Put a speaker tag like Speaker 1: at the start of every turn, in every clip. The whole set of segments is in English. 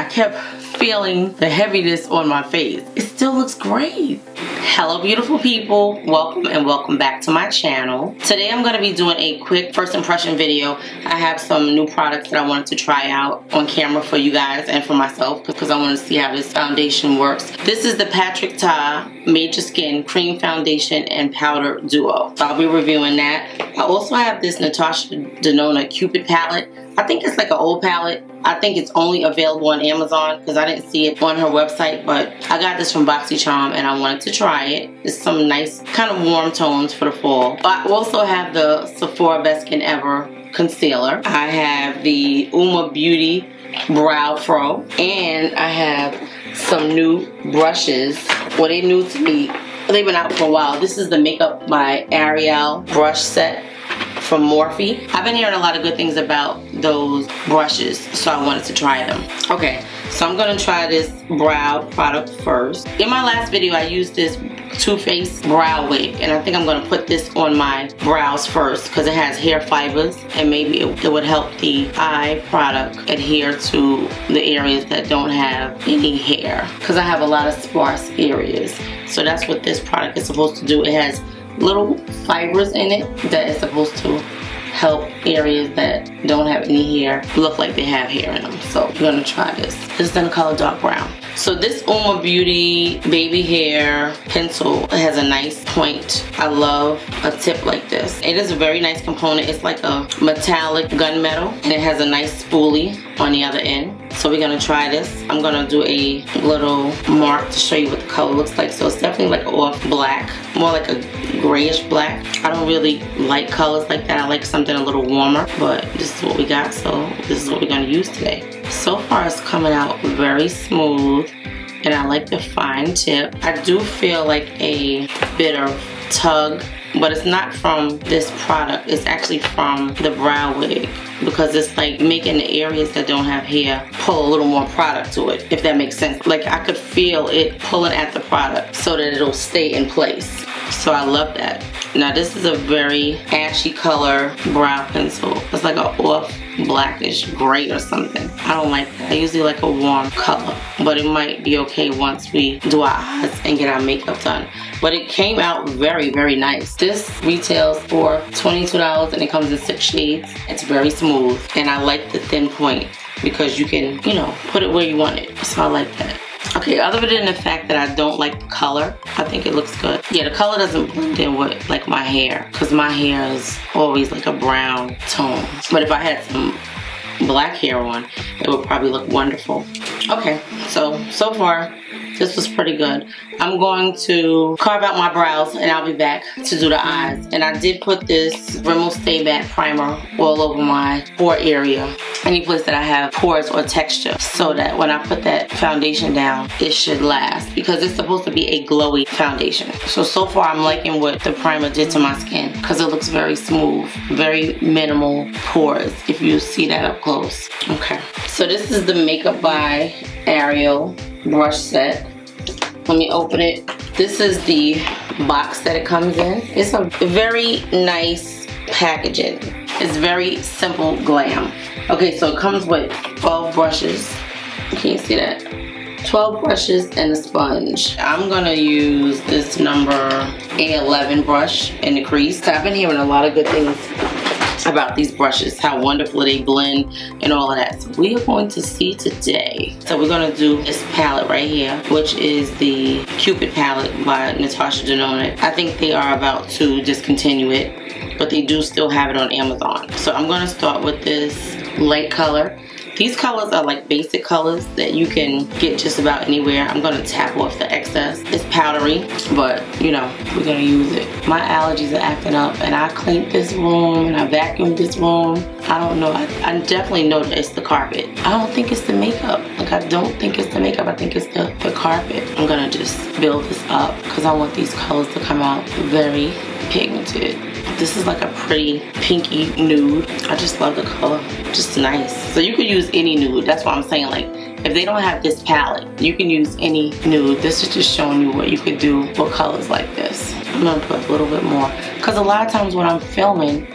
Speaker 1: I kept feeling the heaviness on my face. It still looks great. Hello beautiful people, welcome and welcome back to my channel. Today I'm going to be doing a quick first impression video. I have some new products that I wanted to try out on camera for you guys and for myself because I want to see how this foundation works. This is the Patrick Ta Major Skin Cream Foundation and Powder Duo. So I'll be reviewing that. I also have this Natasha Denona Cupid palette. I think it's like an old palette. I think it's only available on Amazon because I didn't see it on her website, but I got this from BoxyCharm and I wanted to try it. It's some nice kind of warm tones for the fall. I also have the Sephora Best Skin Ever concealer. I have the Uma Beauty Brow Pro, and I have some new brushes. Well, they're new to me. They've been out for a while. This is the Makeup by Ariel brush set from Morphe. I've been hearing a lot of good things about those brushes, so I wanted to try them. Okay, so I'm gonna try this brow product first. In my last video, I used this Too Faced brow wig, and I think I'm gonna put this on my brows first because it has hair fibers, and maybe it would help the eye product adhere to the areas that don't have any hair, because I have a lot of sparse areas. So that's what this product is supposed to do. It has little fibers in it that is supposed to help areas that don't have any hair look like they have hair in them. So we're gonna try this. This is in the color dark brown. So this Uma Beauty baby hair pencil has a nice point. I love a tip like this. It is a very nice component. It's like a metallic gunmetal, and it has a nice spoolie on the other end. So we're gonna try this. I'm gonna do a little mark to show you what the color looks like. So it's definitely like off black, more like a grayish black. I don't really like colors like that. I like something a little warmer, but this is what we got, so this is what we're gonna use today. So far it's coming out very smooth, and I like the fine tip. I do feel like a bit of tug, but it's not from this product. It's actually from the brow wig, because it's like making the areas that don't have hair pull a little more product to it, if that makes sense. Like I could feel it pulling at the product so that it'll stay in place. So I love that. Now this is a very ashy color brow pencil. It's like a off blackish gray or something. I don't like that. I usually like a warm color, but it might be okay once we do our eyes and get our makeup done. But it came out very, very nice. This retails for $22 and it comes in 6 shades. It's very smooth, and I like the thin point because you can, you know, put it where you want it. So I like that. Okay, other than the fact that I don't like the color, I think it looks good. Yeah, the color doesn't blend in with like my hair, because my hair is always like a brown tone. But if I had some black hair on, it would probably look wonderful. Okay, so far this was pretty good. I'm going to carve out my brows and I'll be back to do the eyes. And I did put this Rimmel Stay Matte Primer all over my pore area, any place that I have pores or texture, so that when I put that foundation down, it should last, because it's supposed to be a glowy foundation. So far I'm liking what the primer did to my skin, because it looks very smooth, very minimal pores, if you see that up close. Okay, so this is the Makeup by Ariel brush set. Let me open it. This is the box that it comes in. It's a very nice packaging. It's very simple glam. Okay, so it comes with 12 brushes. Can you see that? 12 brushes and a sponge. I'm gonna use this number A11 brush in the crease. I've been hearing a lot of good things about these brushes, how wonderful they blend and all of that. So we are going to see today. So we're gonna do this palette right here, which is the Cupid palette by Natasha Denona. I think they are about to discontinue it, but they do still have it on Amazon. So I'm gonna start with this light color. These colors are like basic colors that you can get just about anywhere. I'm gonna tap off the excess. It's powdery, but you know, we're gonna use it. My allergies are acting up, and I cleaned this room and I vacuumed this room. I don't know, I definitely know that it's the carpet. I don't think it's the makeup. Like, I don't think it's the makeup, I think it's the carpet. I'm gonna just build this up because I want these colors to come out very pigmented. This is like a pretty pinky nude. I just love the color, just nice. So you could use any nude, that's what I'm saying. Like, if they don't have this palette, you can use any nude. This is just showing you what you could do with colors like this. I'm gonna put a little bit more, because a lot of times when I'm filming,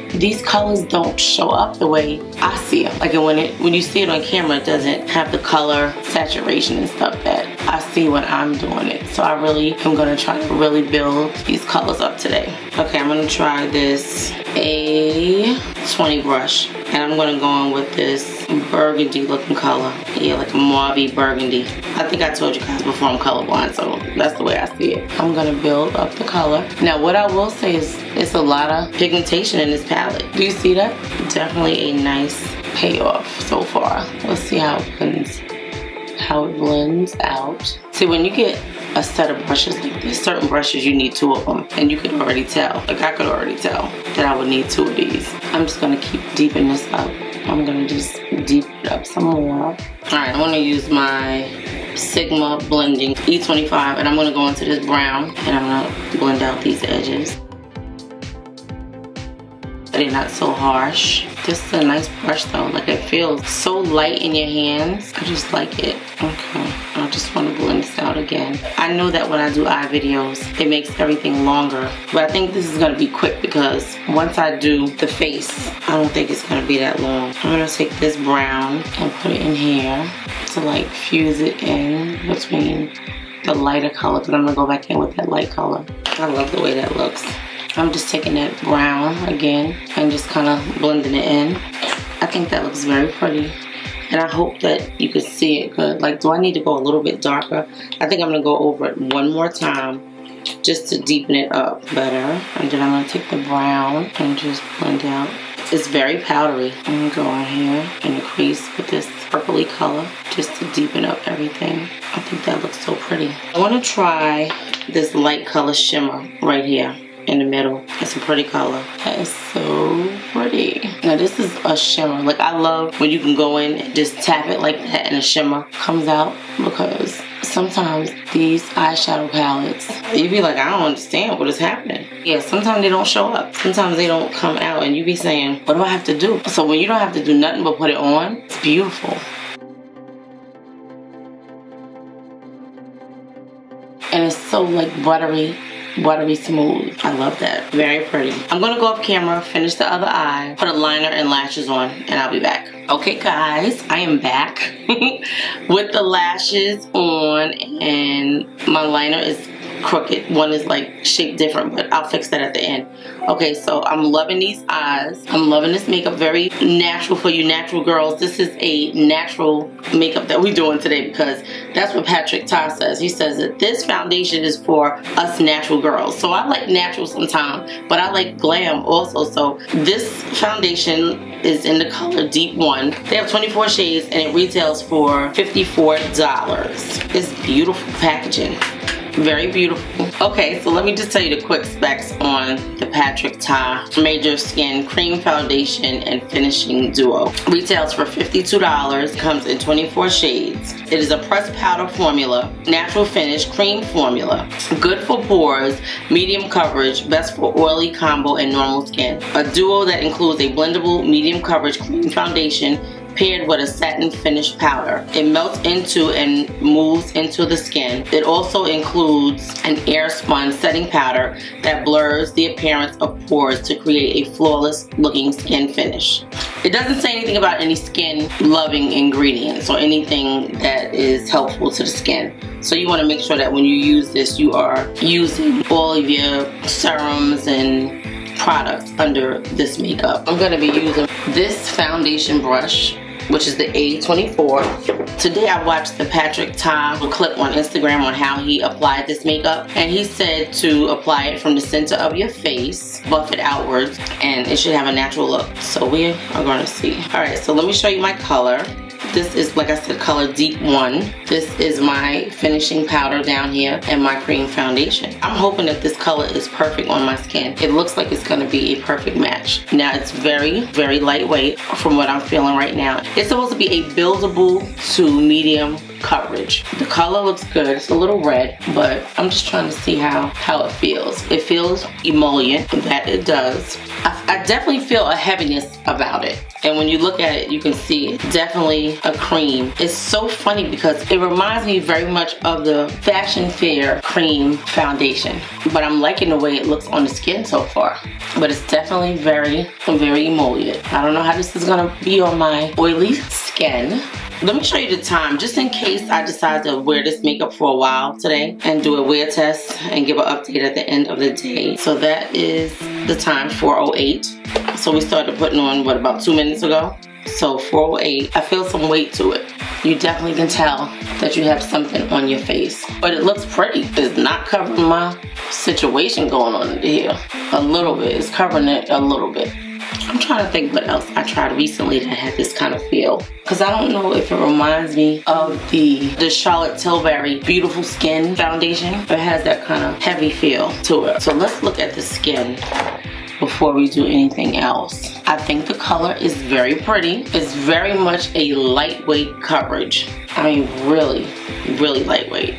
Speaker 1: these colors don't show up the way I see them. Like when you see it on camera, it doesn't have the color saturation and stuff that I see when I'm doing it. So I really am gonna try to really build these colors up today. Okay, I'm gonna try this A20 brush, and I'm gonna go in with this burgundy looking color. Yeah, like a mauve burgundy. I think I told you guys before I'm colorblind, so that's the way I see it. I'm gonna build up the color. Now what I will say is it's a lot of pigmentation in this palette. Do you see that? Definitely a nice payoff so far. Let's see how it blends out. See, when you get a set of brushes like this, certain brushes you need 2 of them, and you could already tell, like I could already tell that I would need 2 of these. I'm just gonna keep deepening this up. I'm gonna just deepen it up some more. All right, I'm gonna use my Sigma blending E25, and I'm gonna go into this brown, and I'm gonna blend out these edges. They're not so harsh. This is a nice brush though. Like, it feels so light in your hands. I just like it. Okay, I just want to blend this out again. I know that when I do eye videos, it makes everything longer, but I think this is gonna be quick because once I do the face, I don't think it's gonna be that long. I'm gonna take this brown and put it in here to like fuse it in between the lighter color, because I'm gonna go back in with that light color. I love the way that looks. I'm just taking that brown again and just kind of blending it in. I think that looks very pretty. And I hope that you can see it good. Like, do I need to go a little bit darker? I think I'm going to go over it one more time just to deepen it up better. And then I'm going to take the brown and just blend out. It's very powdery. I'm going to go in here in the crease with this purpley color just to deepen up everything. I think that looks so pretty. I want to try this light color shimmer right here in the middle. It's a pretty color. That is so pretty. Now this is a shimmer. Like, I love when you can go in and just tap it like that and a shimmer comes out, because sometimes these eyeshadow palettes, you be like, I don't understand what is happening. Yeah, sometimes they don't show up. Sometimes they don't come out and you be saying, what do I have to do? So when you don't have to do nothing but put it on, it's beautiful. And it's so like buttery smooth. I love that. Very pretty. I'm gonna go off camera, finish the other eye, put a liner and lashes on, and I'll be back. Okay guys, I am back with the lashes on, and my liner is crooked. One is like shaped different, but I'll fix that at the end. Okay, so I'm loving these eyes. I'm loving this makeup. Very natural for you natural girls. This is a natural makeup that we're doing today, because that's what Patrick Ta says. He says that this foundation is for us natural girls. So I like natural sometimes, but I like glam also. So this foundation is in the color Deep 1. They have 24 shades and it retails for $54. It's beautiful packaging. Very beautiful. Okay, so let me just tell you the quick specs on the Patrick Ta Major Skin Cream Foundation and Finishing Duo. Retails for $52, comes in 24 shades. It is a pressed powder formula, natural finish cream formula, good for pores, medium coverage, best for oily, combo, and normal skin. A duo that includes a blendable medium coverage cream foundation paired with a satin finish powder. It melts into and moves into the skin. It also includes an air spun setting powder that blurs the appearance of pores to create a flawless looking skin finish. It doesn't say anything about any skin loving ingredients or anything that is helpful to the skin. So you want to make sure that when you use this, you are using all of your serums and products under this makeup. I'm going to be using this foundation brush, which is the A24. Today I watched the Patrick Ta clip on Instagram on how he applied this makeup, and he said to apply it from the center of your face, buff it outwards, and it should have a natural look. So we are going to see. Alright, so let me show you my color. This is, like I said, color Deep 1. This is my finishing powder down here and my cream foundation. I'm hoping that this color is perfect on my skin. It looks like it's going to be a perfect match. Now it's very, very lightweight from what I'm feeling right now. It's supposed to be a buildable to medium coverage. The color looks good. It's a little red, but I'm just trying to see how it feels. It feels emollient, that it does. I definitely feel a heaviness about it. And when you look at it, you can see it. Definitely a cream. It's so funny because it reminds me very much of the Fashion Fair cream foundation. But I'm liking the way it looks on the skin so far. But it's definitely very, very emollient. I don't know how this is gonna be on my oily skin. Let me show you the time, just in case I decide to wear this makeup for a while today and do a wear test and give an update at the end of the day. So that is the time, 4:08. So we started putting on, what, about 2 minutes ago? So 4:08, I feel some weight to it. You definitely can tell that you have something on your face. But it looks pretty. It's not covering my situation going on in here. A little bit, it's covering it a little bit. I'm trying to think what else I tried recently that had this kind of feel. Because I don't know if it reminds me of the Charlotte Tilbury Beautiful Skin foundation. It has that kind of heavy feel to it. So let's look at the skin before we do anything else. I think the color is very pretty. It's very much a lightweight coverage. I mean, really, really lightweight.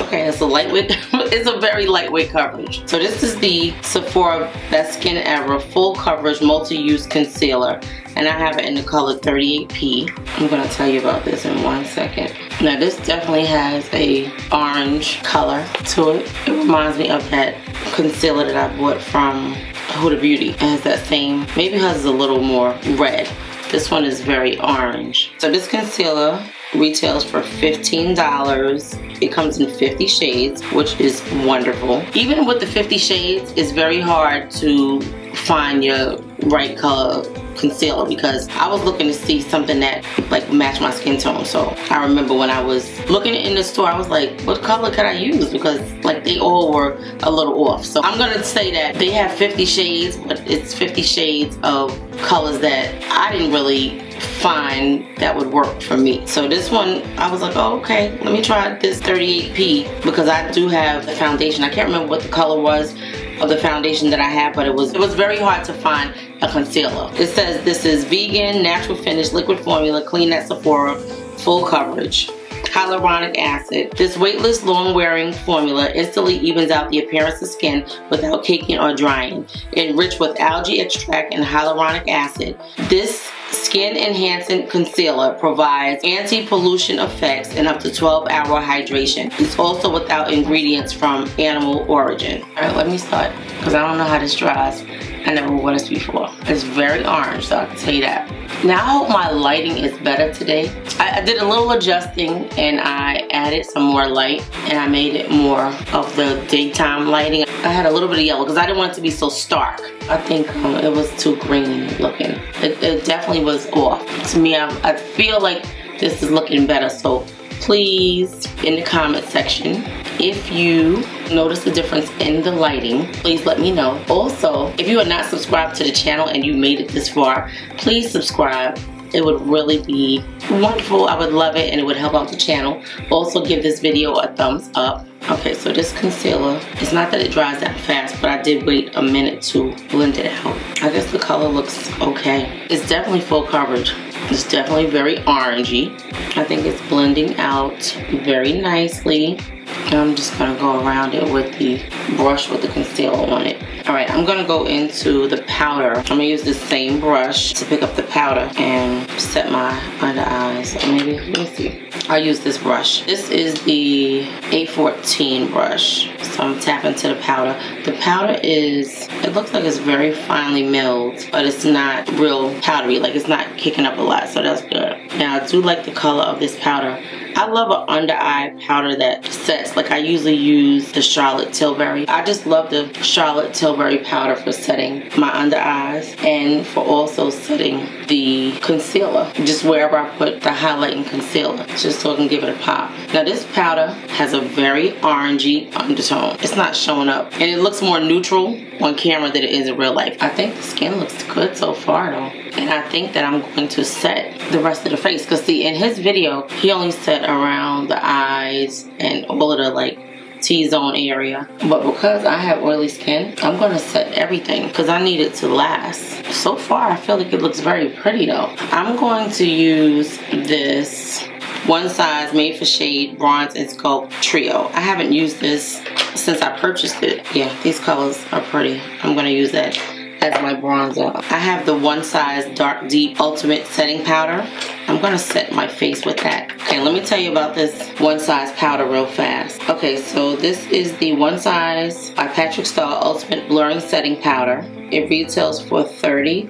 Speaker 1: Okay, it's a lightweight, it's a very lightweight coverage. So this is the Sephora Best Skin Ever Full Coverage Multi-Use Concealer. And I have it in the color 38P. I'm gonna tell you about this in 1 second. Now this definitely has a orange color to it. It reminds me of that concealer that I bought from Huda Beauty. It has that same, maybe hers is a little more red. This one is very orange. So this concealer retails for $15. It comes in 50 shades, which is wonderful. Even with the 50 shades, it's very hard to find your right color concealer because I was looking to see something that like matched my skin tone. So I remember when I was looking in the store, I was like, what color could I use? Because like they all were a little off. So I'm gonna say that they have 50 shades, but it's 50 shades of colors that I didn't really find that would work for me. So this one, I was like, oh, okay, let me try this 38P because I do have the foundation. I can't remember what the color was of the foundation that I have, but it was very hard to find a concealer. It says this is vegan, natural finish, liquid formula, clean at Sephora, full coverage, hyaluronic acid. This weightless, long-wearing formula instantly evens out the appearance of skin without caking or drying. Enriched with algae extract and hyaluronic acid, this skin-enhancing concealer provides anti-pollution effects and up to 12-hour hydration. It's also without ingredients from animal origin. Alright, let me start because I don't know how this dries. I never wore this before. It's very orange, so I can tell you that. Now I hope my lighting is better today. I did a little adjusting and I added some more light and I made it more of the daytime lighting. I had a little bit of yellow because I didn't want it to be so stark. I think it was too green looking. It definitely was off. To me, I feel like this is looking better. So please, in the comment section, if you notice a difference in the lighting, please let me know. Also, if you are not subscribed to the channel and you made it this far, please subscribe. It would really be wonderful. I would love it and it would help out the channel. Also, give this video a thumbs up. Okay, so this concealer, it's not that it dries that fast, but I did wait a minute to blend it out. I guess the color looks okay. It's definitely full coverage. It's definitely very orangey. I think it's blending out very nicely. I'm just gonna go around it with the brush with the concealer on it. Alright, I'm gonna go into the powder. I'm gonna use the same brush to pick up the powder and set my under eyes. Maybe, let me see. I'll use this brush. This is the A14 brush. So I'm tapping to the powder. The powder is, it looks like it's very finely milled, but it's not real powdery. Like it's not kicking up a lot, so that's good. Now I do like the color of this powder. I love an under eye powder that sets. Like I usually use the Charlotte Tilbury. I just love the Charlotte Tilbury powder for setting my under eyes and for also setting the concealer. Just wherever I put the highlighting concealer, just so I can give it a pop. Now this powder has a very orangey undertone. It's not showing up and it looks more neutral on camera than it is in real life. I think the skin looks good so far though. And I think that I'm going to set the rest of the face. Because see, in his video, he only set around the eyes and all of the like T-zone area. But because I have oily skin, I'm going to set everything because I need it to last. So far, I feel like it looks very pretty though. I'm going to use this One Size Made for Shade Bronze and Sculpt Trio. I haven't used this since I purchased it. Yeah, these colors are pretty. I'm gonna use that as my bronzer. I have the One Size Dark Deep Ultimate Setting Powder. I'm gonna set my face with that. Okay, let me tell you about this One Size powder real fast. Okay, so this is the One Size by Patrick Starr Ultimate Blurring Setting Powder. It retails for $30.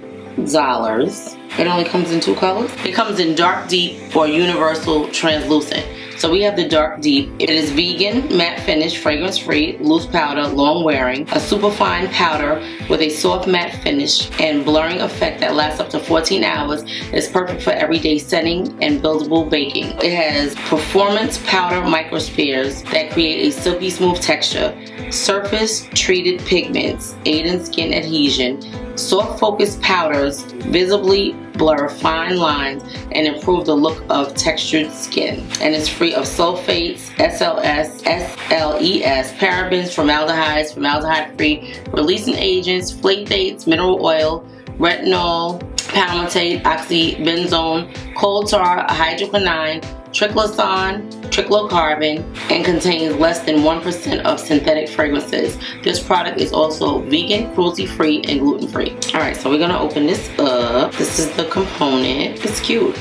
Speaker 1: It only comes in 2 colors. It comes in Dark Deep or Universal Translucent. So we have the Dark Deep. It is vegan, matte finish, fragrance free, loose powder, long wearing, a super fine powder with a soft matte finish and blurring effect that lasts up to 14 hours. It's perfect for everyday setting and buildable baking. It has performance powder microspheres that create a silky smooth texture, surface treated pigments, aid in skin adhesion, soft focused powders visibly blur fine lines and improve the look of textured skin. And it's free of sulfates, SLS, SLES, parabens, formaldehydes, formaldehyde-free releasing agents, phthalates, mineral oil, retinol, palmitate, oxybenzone, coal tar, hydroquinone, triclosan, triclocarbon, and contains less than 1% of synthetic fragrances. This product is also vegan, cruelty-free, and gluten-free. Alright, so we're gonna open this up. This is the component. It's cute.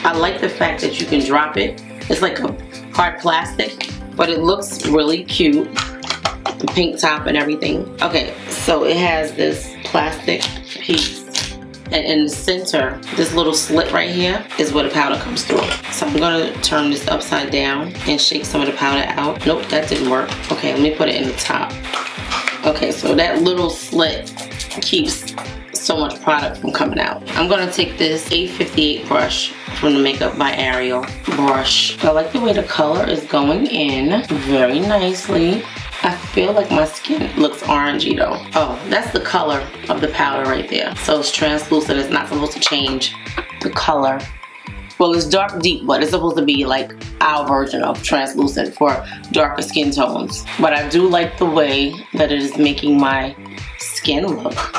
Speaker 1: I like the fact that you can drop it. It's like a hard plastic, but it looks really cute. The pink top and everything. Okay, so it has this plastic piece. And in the center, this little slit right here is where the powder comes through. So I'm gonna turn this upside down and shake some of the powder out. Nope, that didn't work. Okay, let me put it in the top. Okay, so that little slit keeps so much product from coming out. I'm gonna take this 858 brush from the Makeup by Ariel brush. I like the way the color is going in very nicely. I feel like my skin looks orangey though. Oh, that's the color of the powder right there. So it's translucent. It's not supposed to change the color. Well, it's dark deep, but it's supposed to be like our version of translucent for darker skin tones. But I do like the way that it is making my skin look.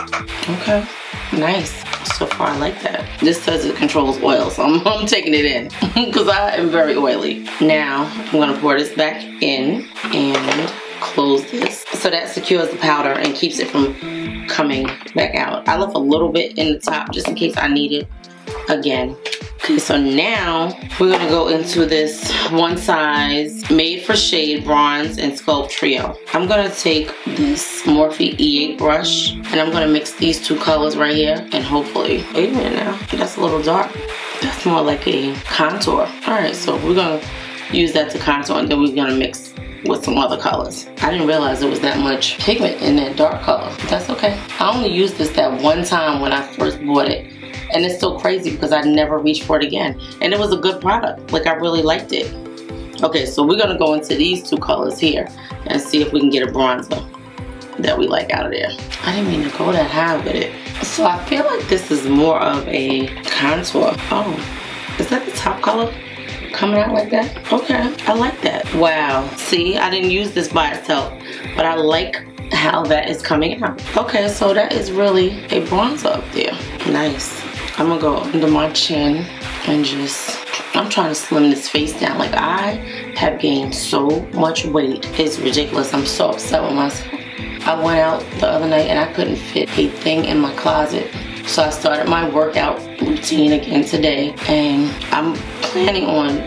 Speaker 1: Okay, nice. So far I like that. This says it controls oil, so I'm taking it in because I am very oily. Now I'm gonna pour this back in and close this so that secures the powder and keeps it from coming back out. I left a little bit in the top just in case I need it again. Okay, so now we're gonna go into this One Size Made for Shade Bronze and Sculpt Trio. I'm gonna take this Morphe E8 brush and I'm gonna mix these 2 colors right here and hopefully, wait a minute now, that's a little dark. That's more like a contour. All right, so we're gonna use that to contour and then we're gonna mix with some other colors. I didn't realize there was that much pigment in that dark color. That's okay. I only used this that one time when I first bought it. And it's so crazy because I never reached for it again. And it was a good product. Like, I really liked it. Okay, so we're gonna go into these 2 colors here and see if we can get a bronzer that we like out of there. I didn't mean to go that high with it. So I feel like this is more of a contour. Oh, is that the top color? Coming out like that? Okay, I like that. Wow, see, I didn't use this by itself, but I like how that is coming out. Okay, so that is really a bronzer up there. Nice. I'm gonna go under my chin and just, I'm trying to slim this face down. Like, I have gained so much weight. It's ridiculous. I'm so upset with myself. I went out the other night and I couldn't fit a thing in my closet. So I started my workout routine again today, and I'm planning on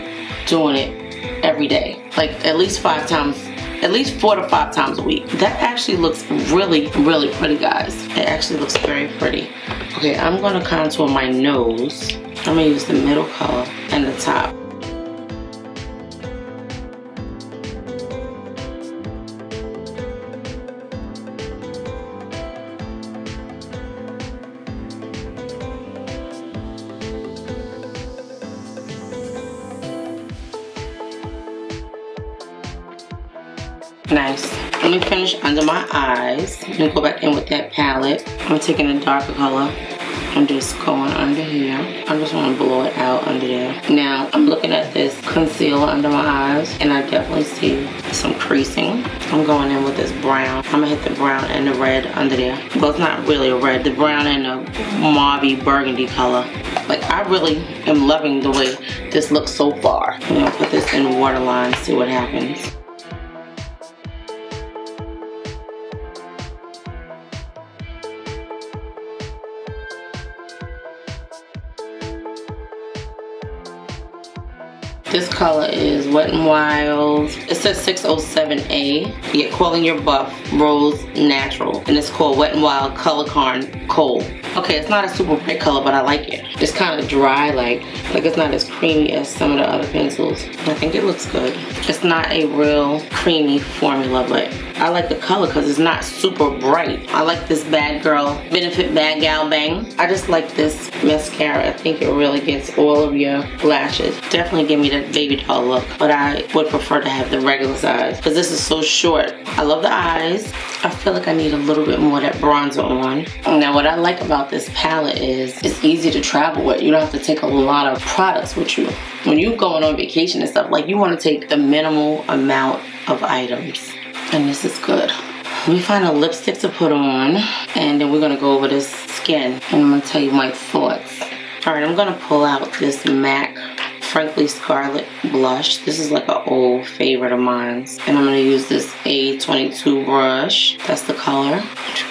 Speaker 1: doing it every day, like at least 5 times, at least 4 to 5 times a week. That actually looks really, really pretty, guys. It actually looks very pretty. Okay, I'm gonna contour my nose. I'm gonna use the middle color and the top. Nice. Let me finish under my eyes. Let me go back in with that palette. I'm taking a darker color. I'm just going under here. I just want to blow it out under there. Now, I'm looking at this concealer concealer under my eyes, and I definitely see some creasing. I'm going in with this brown. I'm gonna hit the brown and the red under there. Well, it's not really a red, the brown and the mauvey burgundy color. Like, I really am loving the way this looks so far. I'm gonna put this in waterline, see what happens. This color is Wet n Wild. It says 607A. Yet Calling Your Buff Rose Natural. And it's called Wet n Wild Color Corn Coal. Okay, it's not a super bright color, but I like it. It's kind of dry, like it's not as creamy as some of the other pencils. I think it looks good. It's not a real creamy formula, but I like the color because it's not super bright. I like this Bad Girl Benefit Bad Gal Bang. I just like this mascara. I think it really gets all of your lashes. Definitely give me that baby doll look, but I would prefer to have the regular size because this is so short. I love the eyes. I feel like I need a little bit more of that bronzer on. Now, what I like about this palette is it's easy to travel with. You don't have to take a lot of products with you. When you're going on vacation and stuff, like, you want to take the minimal amount of items. And this is good. Let me find a lipstick to put on, and then we're gonna go over this skin, and I'm gonna tell you my thoughts. All right, I'm gonna pull out this MAC Frankly Scarlet blush. This is like an old favorite of mine, and I'm gonna use this A22 brush. That's the color.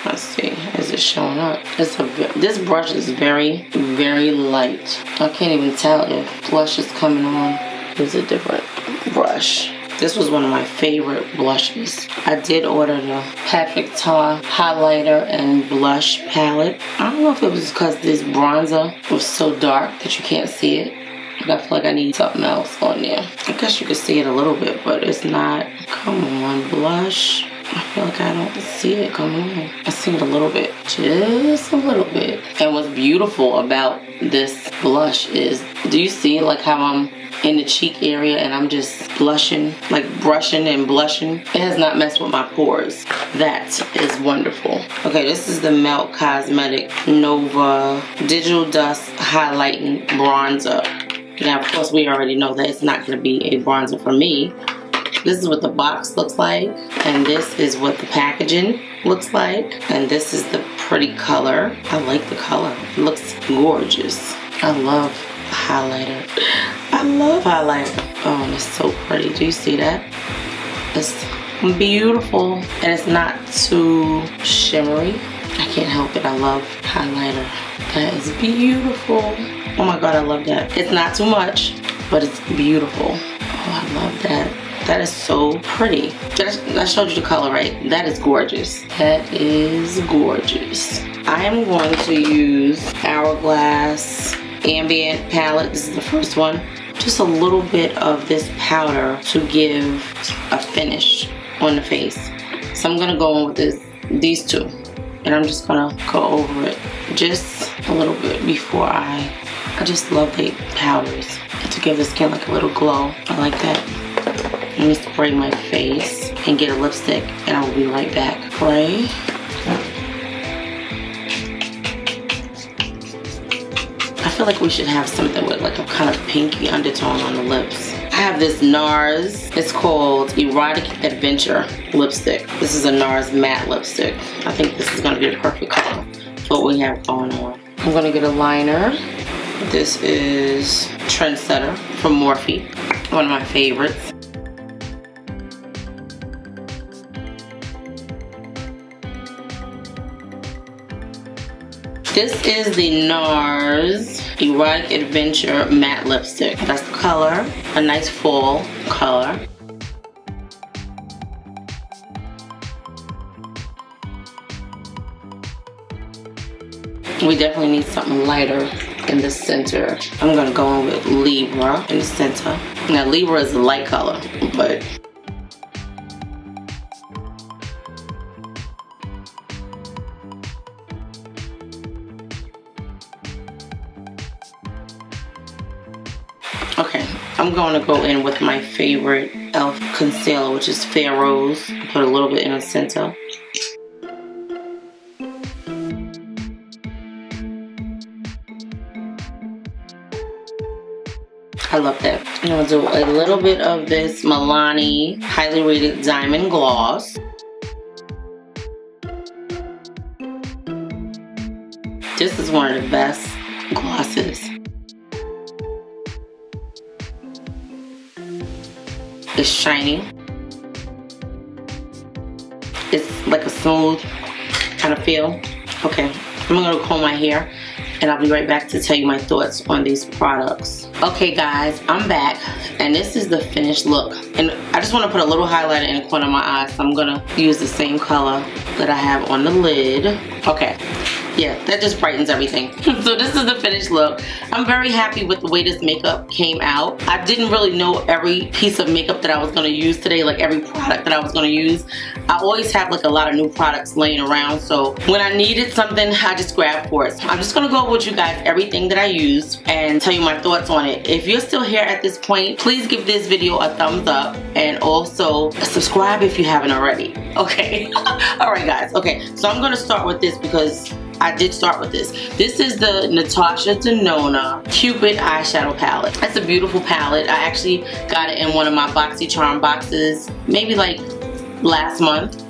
Speaker 1: Let's see, is it showing up? This brush is very, very light. I can't even tell if blush is coming on. It's a different brush. This was one of my favorite blushes. I did order the Patrick Tar highlighter and blush palette. I don't know if it was because this bronzer was so dark that you can't see it, but I feel like I need something else on there. I guess you could see it a little bit, but it's not. Come on, blush. I feel like I don't see it coming on. I see it a little bit, just a little bit. And what's beautiful about this blush is, do you see like how I'm in the cheek area and I'm just blushing, like brushing and blushing? It has not messed with my pores. That is wonderful. Okay, this is the Melt Cosmetic Nova Digital Dust Highlighting Bronzer. Now, of course, we already know that it's not going to be a bronzer for me. This is what the box looks like, and this is what the packaging looks like, and this is the pretty color. I like the color. It looks gorgeous. I love highlighter. I love highlighter. Oh, and it's so pretty. Do you see that? It's beautiful, and it's not too shimmery. I can't help it. I love highlighter. That is beautiful. Oh my god, I love that. It's not too much, but it's beautiful. Oh, I love that. That is so pretty. I showed you the color, right? That is gorgeous. That is gorgeous. I am going to use Hourglass Ambient palette. This is the first one. Just a little bit of this powder to give a finish on the face. So I'm gonna go in with these two, and I'm just gonna go over it just a little bit before I just love the powders to give the skin like a little glow. I like that. Let me spray my face and get a lipstick, and I will be right back. Spray. I feel like we should have something with like a kind of pinky undertone on the lips. I have this NARS. It's called Erotic Adventure lipstick. This is a NARS matte lipstick. I think this is gonna be the perfect color for what we have going on. I'm gonna get a liner. This is Trendsetter from Morphe, one of my favorites. This is the NARS Erotic Adventure Matte Lipstick. That's the color, a nice fall color. We definitely need something lighter in the center. I'm gonna go in with Libra in the center. Now Libra is a light color, but okay, I'm going to go in with my favorite e.l.f. concealer, which is Fair Rose. Put a little bit in the center. I I love that. I'm gonna do a little bit of this Milani Highly Rated Diamond Gloss. This is one of the best glosses. It's shiny. It's like a smooth kind of feel. Okay, I'm gonna comb my hair and I'll be right back to tell you my thoughts on these products. Okay guys, I'm back and this is the finished look. And I just want to put a little highlighter in the corner of my eye, so I'm gonna use the same color that I have on the lid. Okay. Yeah, that just brightens everything. So this is the finished look. I'm very happy with the way this makeup came out. I didn't really know every piece of makeup that I was gonna use today, like every product that I was gonna use. I always have like a lot of new products laying around, so when I needed something, I just grabbed for it. So I'm just gonna go over with you guys everything that I used and tell you my thoughts on it. If you're still here at this point, please give this video a thumbs up and also subscribe if you haven't already. Okay, alright guys, okay, so I'm gonna start with this because I did start with this. This is the Natasha Denona Cupid eyeshadow palette. That's a beautiful palette. I actually got it in one of my BoxyCharm boxes maybe like last month,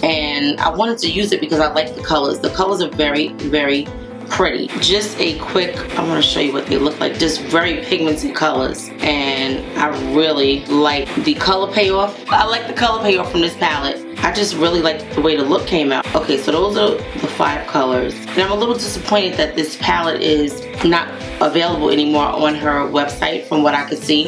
Speaker 1: and I wanted to use it because I like the colors. The colors are very, very pretty. Just a quick, I want to show you what they look like. Just very pigmented colors, and I really like the color payoff. I like the color payoff from this palette. I just really like the way the look came out. Okay, so those are the 5 colors. And I'm a little disappointed that this palette is not available anymore on her website from what I could see.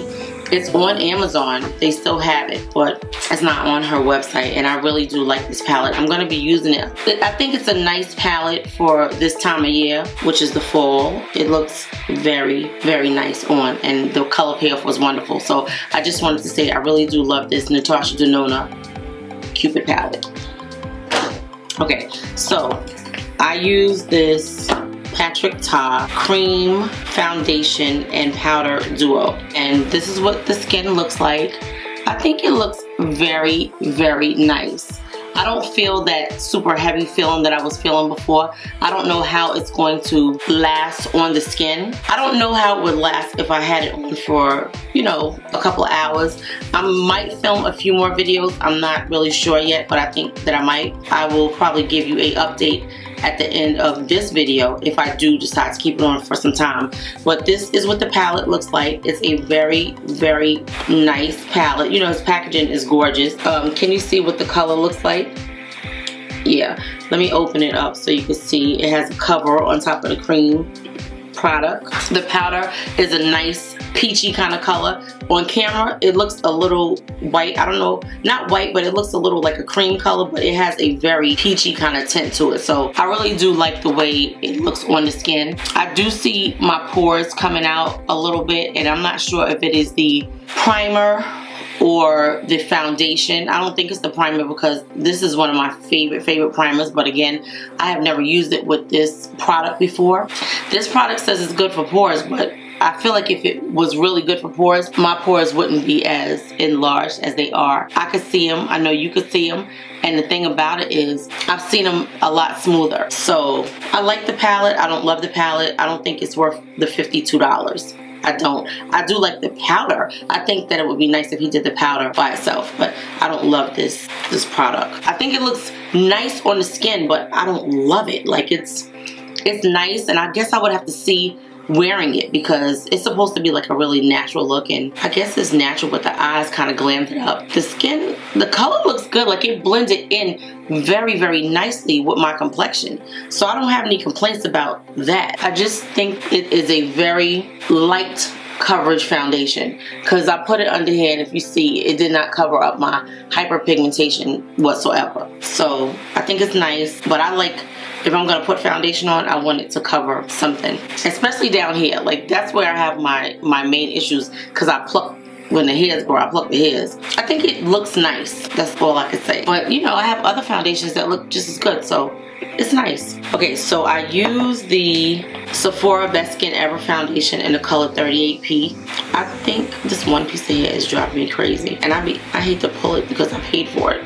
Speaker 1: It's on Amazon, they still have it, but it's not on her website, and I really do like this palette. I'm gonna be using it. I think it's a nice palette for this time of year, which is the fall. It looks very, very nice on, and the color payoff was wonderful. So I just wanted to say I really do love this Natasha Denona Cupid palette. Okay, so I use this Patrick Ta Cream Foundation and Powder Duo, and this is what the skin looks like. I think it looks very, very nice. I don't feel that super heavy feeling that I was feeling before. I don't know how it's going to last on the skin. I don't know how it would last if I had it on for, you know, a couple of hours. I might film a few more videos. I'm not really sure yet, but I think that I might. I will probably give you an update at the end of this video if I do decide to keep it on for some time. But this is what the palette looks like. It's a very, very nice palette. You know, its packaging is gorgeous. Can you see what the color looks like? Yeah, let me open it up so you can see. It has a cover on top of the cream product. The powder is a nice peachy kind of color. On camera it looks a little white. I don't know, not white, but it looks a little like a cream color, but it has a very peachy kind of tint to it. So I really do like the way it looks on the skin. I do see my pores coming out a little bit, and I'm not sure if it is the primer or the foundation. I don't think it's the primer because this is one of my favorite primers, but again, I have never used it with this product before. This product says it's good for pores, but I feel like if it was really good for pores, my pores wouldn't be as enlarged as they are. I could see them, I know you could see them, and the thing about it is I've seen them a lot smoother. So I like the palette. I don't love the palette. I don't think it's worth the $52. I don't. I do like the powder. I think that it would be nice if he did the powder by itself, but I don't love this product. I think it looks nice on the skin, but I don't love it. Like it's nice, and I guess I would have to see wearing it because it's supposed to be like a really natural look, and I guess it's natural, but the eyes kind of glammed it up. The skin, the color looks good. Like it blended in very, very nicely with my complexion. So I don't have any complaints about that. I just think it is a very light coverage foundation because I put it under here, and if you see, it did not cover up my hyperpigmentation whatsoever. So I think it's nice, but I like, if I'm gonna put foundation on, I want it to cover something, especially down here. Like that's where I have my main issues, because I pluck when the hairs grow. I pluck the hairs. I think it looks nice. That's all I could say. But you know, I have other foundations that look just as good, so it's nice. Okay, so I use the Sephora Best Skin Ever foundation in the color 38P. I think this one piece of hair is driving me crazy, and I hate to pull it because I paid for it.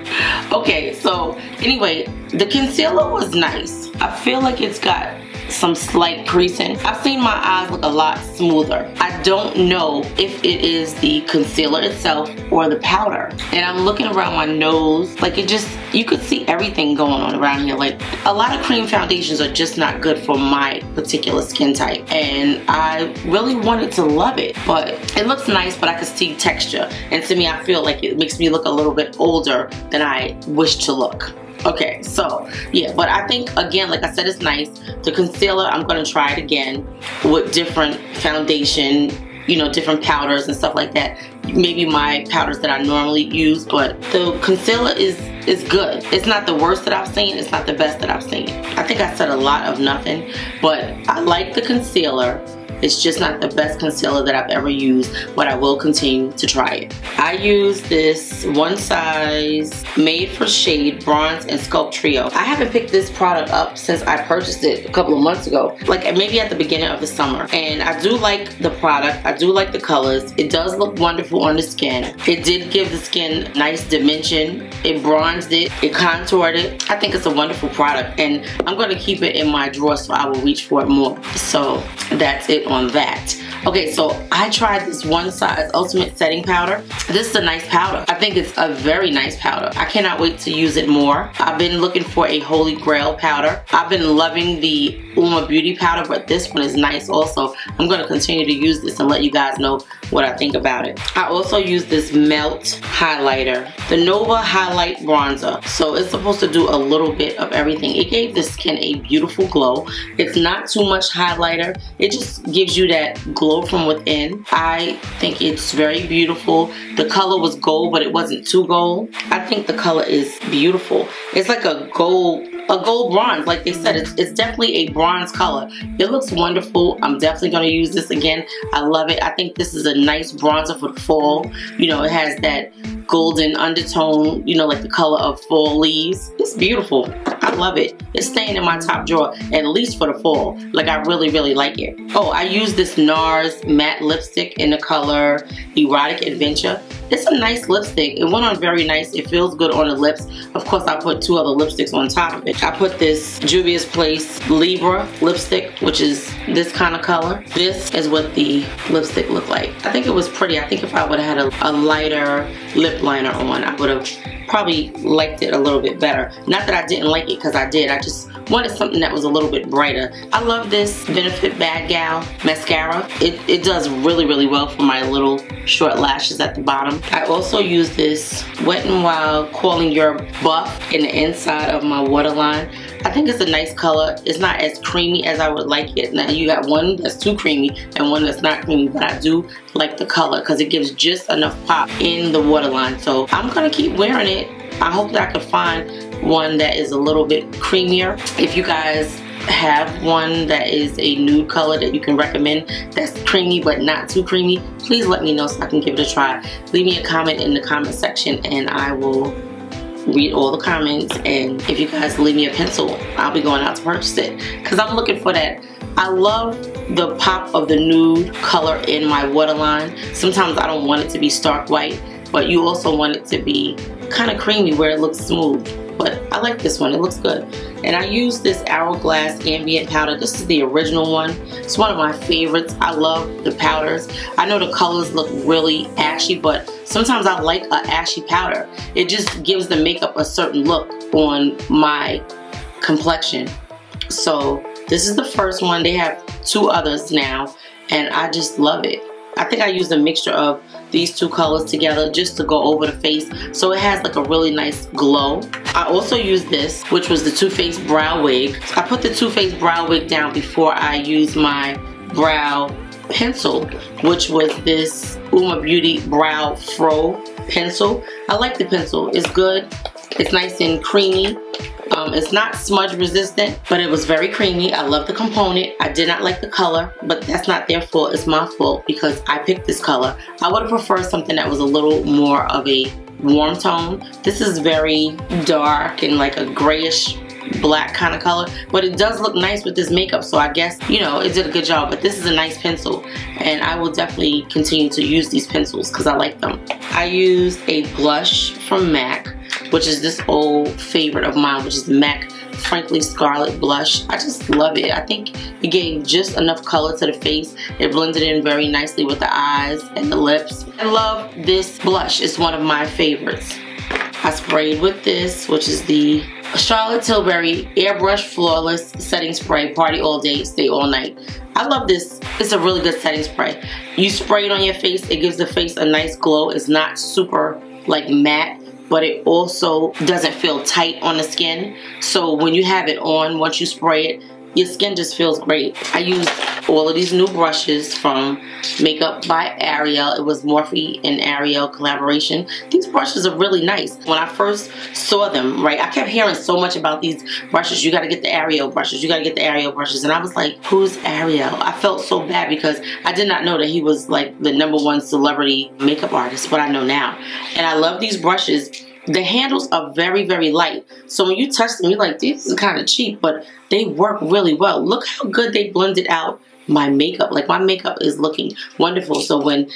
Speaker 1: Okay, so anyway, the concealer was nice. I feel like it's got some slight creasing. I've seen my eyes look a lot smoother. I don't know if it is the concealer itself or the powder. And I'm looking around my nose, like it just, you could see everything going on around here. Like a lot of cream foundations are just not good for my particular skin type. And I really wanted to love it, but it looks nice, but I can see texture. And to me, I feel like it makes me look a little bit older than I wish to look. Okay, so yeah, but I think again, like I said, it's nice. The concealer, I'm gonna try it again with different foundation, you know, different powders and stuff like that. Maybe my powders that I normally use, but the concealer is good. It's not the worst that I've seen. It's not the best that I've seen. I think I said a lot of nothing, but I like the concealer. It's just not the best concealer that I've ever used, but I will continue to try it. I use this One Size Made for Shade Bronze and Sculpt Trio. I haven't picked this product up since I purchased it a couple of months ago, like maybe at the beginning of the summer. And I do like the product. I do like the colors. It does look wonderful on the skin. It did give the skin nice dimension. It bronzed it. It contoured it. I think it's a wonderful product, and I'm going to keep it in my drawer so I will reach for it more. So that's it on that. Okay, so I tried this One Size Ultimate Setting Powder. This is a nice powder. I think it's a very nice powder. I cannot wait to use it more. I've been looking for a Holy Grail powder. I've been loving the Uma Beauty powder, but this one is nice also. I'm going to continue to use this and let you guys know what I think about it. I also use this Melt highlighter, the Nova Highlight Bronzer. So it's supposed to do a little bit of everything. It gave the skin a beautiful glow. It's not too much highlighter. It just gives you that glow from within. I think it's very beautiful. The color was gold, but it wasn't too gold. I think the color is beautiful. It's like a gold bronze, like they said. It's definitely a bronze color. It looks wonderful. I'm definitely going to use this again. I love it. I think this is a nice bronzer for the fall. You know, it has that golden undertone, you know, like the color of fall leaves. It's beautiful. I love it. It's staying in my top drawer, at least for the fall. Like, I really, really like it. Oh, I use this NARS matte lipstick in the color Erotic Adventure. It's a nice lipstick. It went on very nice. It feels good on the lips. Of course, I put two other lipsticks on top of it. I put this Juvia's Place Libra lipstick, which is this kind of color. This is what the lipstick looked like. I think it was pretty. I think if I would have had a lighter lip liner on, I would have probably liked it a little bit better. Not that I didn't like it, because I did. I just wanted something that was a little bit brighter. I love this Benefit Bad Gal mascara. It does really, really well for my little short lashes at the bottom. I also use this Wet n Wild Calling Your Buff in the inside of my waterline. I think it's a nice color. It's not as creamy as I would like it. Now, you got one that's too creamy and one that's not creamy, but I do like the color because it gives just enough pop in the waterline. So I'm gonna keep wearing it. I hope that I can find one that is a little bit creamier. If you guys have one that is a nude color that you can recommend that's creamy but not too creamy, please let me know so I can give it a try. Leave me a comment in the comment section and I will read all the comments, and if you guys leave me a pencil, I'll be going out to purchase it because I'm looking for that. I love the pop of the nude color in my waterline. Sometimes I don't want it to be stark white, but you also want it to be kind of creamy where it looks smooth. But I like this one. It looks good. And I use this Hourglass Ambient Powder. This is the original one. It's one of my favorites. I love the powders. I know the colors look really ashy, but sometimes I like an ashy powder. It just gives the makeup a certain look on my complexion. So this is the first one. They have two others now, and I just love it. I think I used a mixture of these two colors together just to go over the face, so it has like a really nice glow. I also used this, which was the Too Faced Brow Wig. I put the Too Faced Brow Wig down before I used my brow pencil, which was this Uma Beauty Brow Fro pencil. I like the pencil. It's good. It's nice and creamy. It's not smudge resistant, but it was very creamy. I love the component. I did not like the color, but that's not their fault. It's my fault because I picked this color. I would have preferred something that was a little more of a warm tone. This is very dark and like a grayish black kind of color, but it does look nice with this makeup, so I guess, you know, it did a good job. But this is a nice pencil, and I will definitely continue to use these pencils because I like them. I used a blush from MAC, which is this old favorite of mine, which is the MAC Frankly Scarlet blush. I just love it. I think it gave just enough color to the face. It blended in very nicely with the eyes and the lips. I love this blush. It's one of my favorites. I sprayed with this, which is the Charlotte Tilbury Airbrush Flawless Setting Spray. Party all day, stay all night. I love this. It's a really good setting spray. You spray it on your face. It gives the face a nice glow. It's not super like matte, but it also doesn't feel tight on the skin. So when you have it on, once you spray it, your skin just feels great. I used all of these new brushes from Makeup by Ariel. It was Morphe and Ariel collaboration. These brushes are really nice. When I first saw them, right, I kept hearing so much about these brushes. You gotta get the Ariel brushes. You gotta get the Ariel brushes. And I was like, who's Ariel? I felt so bad because I did not know that he was like the #1 celebrity makeup artist, but I know now. And I love these brushes. The handles are very, very light. So when you touch them, you're like, this is kind of cheap, but they work really well. Look how good they blended out my makeup. Like, my makeup is looking wonderful. So when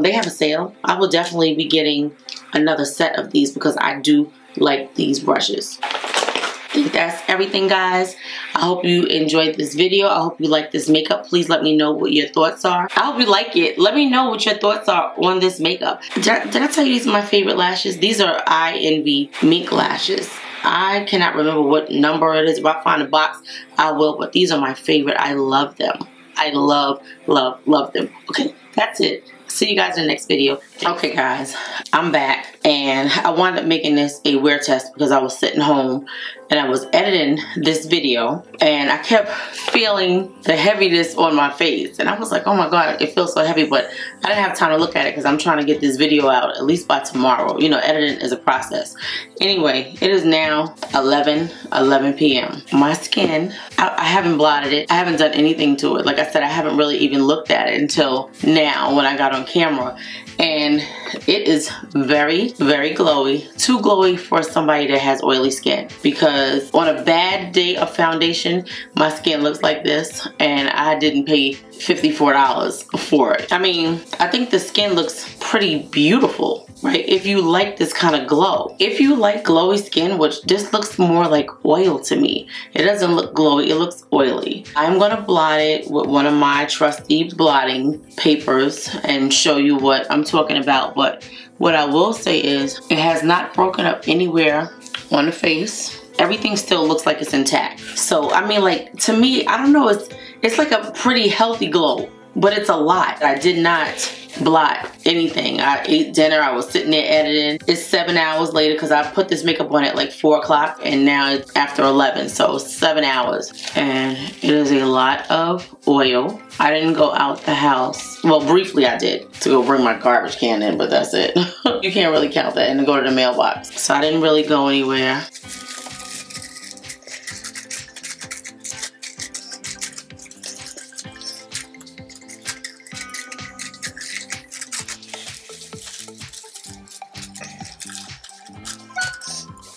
Speaker 1: they have a sale, I will definitely be getting another set of these because I do like these brushes. I think that's everything, guys. I hope you enjoyed this video. I hope you like this makeup. Please let me know what your thoughts are. I hope you like it. Let me know what your thoughts are on this makeup. Did I tell you these are my favorite lashes? These are I Envy mink lashes. I cannot remember what number it is. If I find a box, I will. But these are my favorite. I love them. I love, love, love them. Okay, that's it. See you guys in the next video. Okay, guys, I'm back, and I wound up making this a wear test because I was sitting home and I was editing this video, and I kept feeling the heaviness on my face, and I was like, oh my god, it feels so heavy, but I didn't have time to look at it because I'm trying to get this video out at least by tomorrow. You know, editing is a process. Anyway, it is now 11 p.m. My skin, I haven't blotted it. I haven't done anything to it. Like I said, I haven't really even looked at it until now when I got on camera. And it is very, very glowy. Too glowy for somebody that has oily skin. Because on a bad day of foundation, my skin looks like this. And I didn't pay $54 for it. I mean, I think the skin looks pretty beautiful, right? If you like this kind of glow. If you like glowy skin, which this looks more like oil to me. It doesn't look glowy, it looks oily. I'm gonna blot it with one of my trusty blotting papers and show you what I'm talking about. But what I will say is it has not broken up anywhere on the face. Everything still looks like it's intact. So, I mean, like, to me, I don't know, it's like a pretty healthy glow, but it's a lot. I did not blot anything. I ate dinner, I was sitting there editing. It's 7 hours later because I put this makeup on at like 4 o'clock and now it's after 11, so 7 hours. And it is a lot of oil. I didn't go out the house. Well, briefly I did to go bring my garbage can in, but that's it. You can't really count that and go to the mailbox. So I didn't really go anywhere.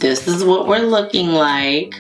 Speaker 1: This is what we're looking like.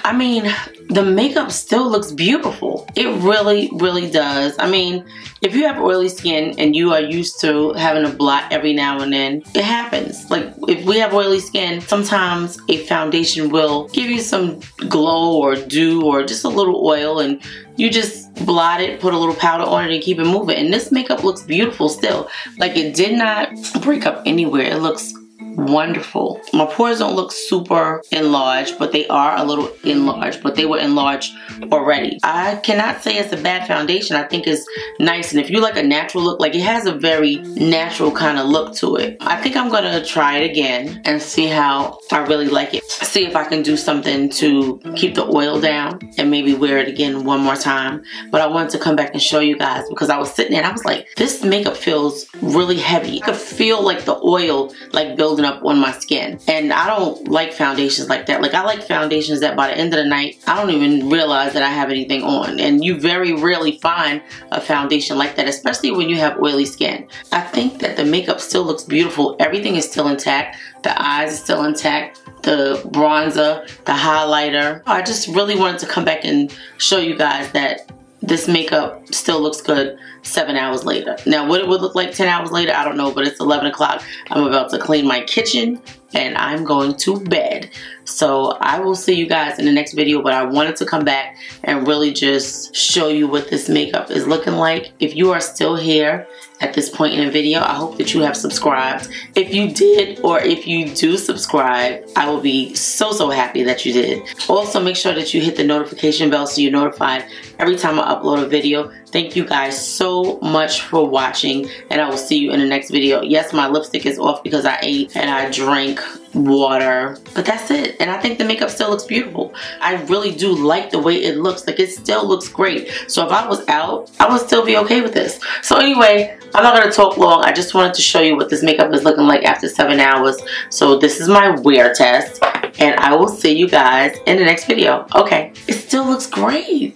Speaker 1: I mean, the makeup still looks beautiful. It really, really does. I mean, if you have oily skin and you are used to having a blot every now and then, it happens. Like, if we have oily skin, sometimes a foundation will give you some glow or dew or just a little oil, and you just blot it, put a little powder on it, and keep it moving. And this makeup looks beautiful still. Like, it did not break up anywhere. It looks wonderful. My pores don't look super enlarged, but they are a little enlarged, but they were enlarged already. I cannot say it's a bad foundation. I think it's nice, and if you like a natural look, like, it has a very natural kind of look to it. I think I'm gonna try it again and see how I really like it. See if I can do something to keep the oil down and maybe wear it again one more time. But I wanted to come back and show you guys because I was sitting there and I was like, this makeup feels really heavy. I could feel like the oil like building up on my skin, and I don't like foundations like that. Like, I like foundations that by the end of the night I don't even realize that I have anything on, and you very rarely find a foundation like that, especially when you have oily skin. I think that the makeup still looks beautiful. Everything is still intact. The eyes are still intact, the bronzer, the highlighter. I just really wanted to come back and show you guys that this makeup still looks good 7 hours later. Now, what it would look like 10 hours later, I don't know, but it's 11 o'clock. I'm about to clean my kitchen and I'm going to bed. So I will see you guys in the next video, but I wanted to come back and really just show you what this makeup is looking like. If you are still here at this point in the video, I hope that you have subscribed. If you did, or if you do subscribe, I will be so happy that you did. Also, make sure that you hit the notification bell so you're notified every time I upload a video. Thank you guys so much for watching, and I will see you in the next video. Yes, my lipstick is off because I ate and I drank water, but that's it. And I think the makeup still looks beautiful. I really do like the way it looks. Like, it still looks great. So if I was out, I would still be okay with this. So anyway, I'm not going to talk long. I just wanted to show you what this makeup is looking like after 7 hours. So this is my wear test, and I will see you guys in the next video. Okay, it still looks great.